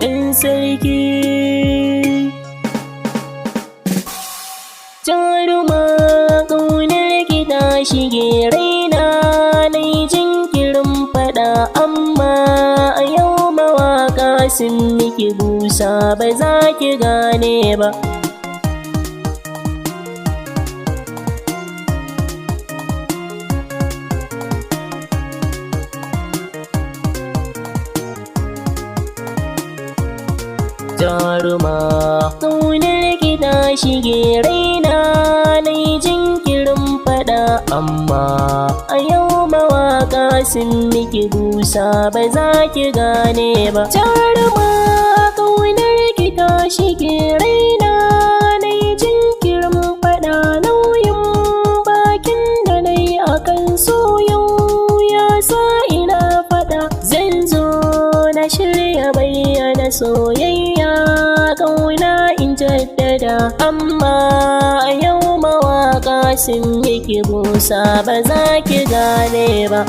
ɗan sarki. Jaruma ƙaunar ki ta shige raina, nai jinkirin faɗa amma a yau mawaƙa sun miki busa ba za ki gane ba. Jaruma ƙaunar ki ta shige raina, nai jinkirin faɗa amma a yau mawaƙa sun miki busa ba za ki gane ba. Jaruma ƙaunar ki ta shige raina, nai jinkirin faɗa nauyin bakin da nai akan so yau ya sa ina faɗa. Zan zo na shirya bayyana soyayya ƙauna in jaddada, amma a yau mawaƙa sun miki busa ba za ki gane ba.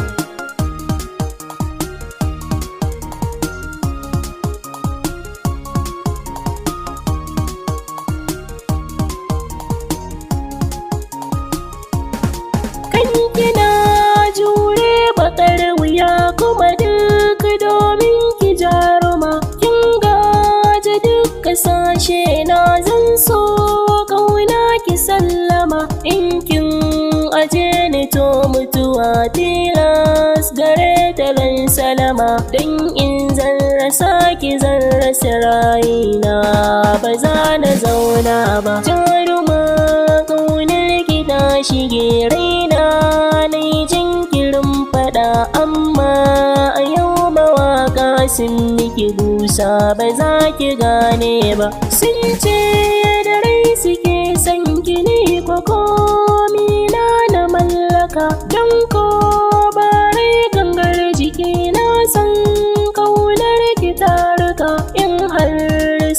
Kan kina jure baƙar wuya kuma duk domin ki jaruma, kasashe na zan so ƙauna ki sallama. In kin aje ni to mutuwa tilas gare ta lan salama, don in zan rasa ki zan rasa rayina ba za na zauna ba. Jaruma ƙaunar ki ta shige raina, nai jinkirin faɗa amma a yau mawaƙa sun miki busa ba za ki gane ba. Sun ce da rai suke son ki ne ko komi na mallaka, don ko ba rai gangar jiki na san ƙaunar ki ta rika. In har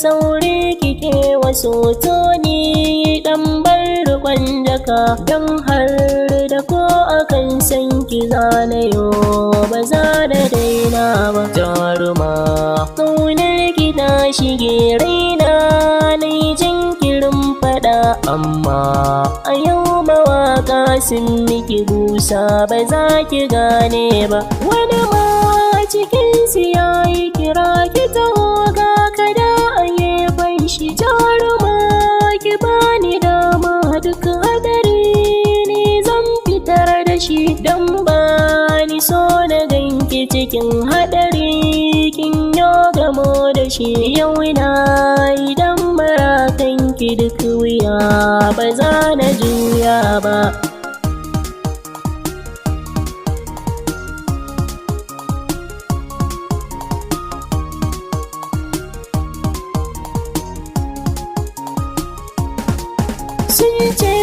saure kike waso to ni ɗan bar riƙon jaka, don har da ko akan san ki zanayo ba za da daina ba. Jaruma ƙaunar ki ta shige raina, nai jinkirin faɗa amma a yau mawaƙa sun miki busa ba za ki gane ba. Wani ma cikinsu ya yi kira ki taho ga kada a gefen shi. Jaruma ki bani dama duk hadari ni zan fitar da shi, don ba ni so na ganki cikin hadari kin yo gamo da shi. Yau na idan marakan ki duk wuya ba za na juya ba. Sun ce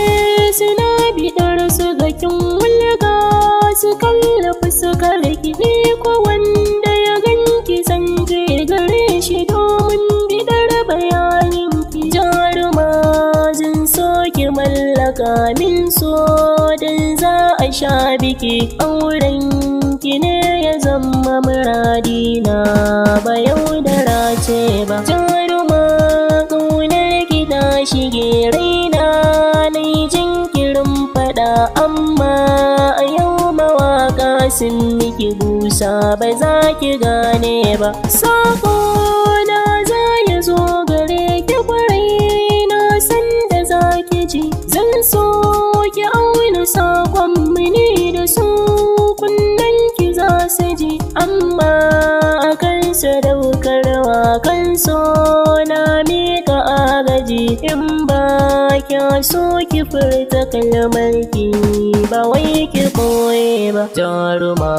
suna bidar su ga kin wulga, su kalla fuskar ki ne ko wanda ya ganki san je gare shi domin bidar bayanin ki. Jaruma zan so ki mallaka min so, dan za a sha biki auren ki ne ya zama muradina ba yaudara ce ba. Jaruma ƙaunar ki ta shige raina, nai jinkirin faɗa amma a yau mawaƙa sun miki busa ba za ki gane ba. Sako na za ya zo gare ki kwarai na san da za ki ji, zan so ki auna sakon mini da su kunnen ki za su ji, amma a kan sadaukarwa kan so na mika agaji. In ba kya so ki furta kalmar ki ba wai ki koye ba. Jaruma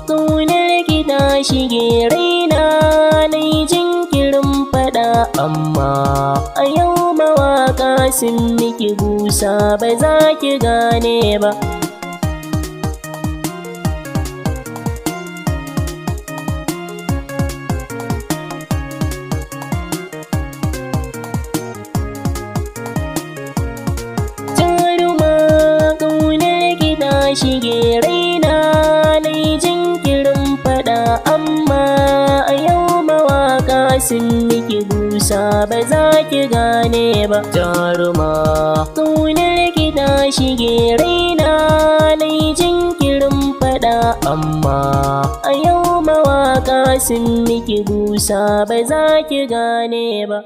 ƙaunar ki ta shige raina, nai jinkirin faɗa amma a yau mawaƙa sun miki busa ba za ki gane ba. shige raina nai jinkirin faɗa amma a yau mawaƙa sun miki busa ba za ki gane ba. Jaruma ƙaunar ki ta shige raina nai jinkirin faɗa, amma a yau mawaƙa sun miki busa ba za ki gane ba.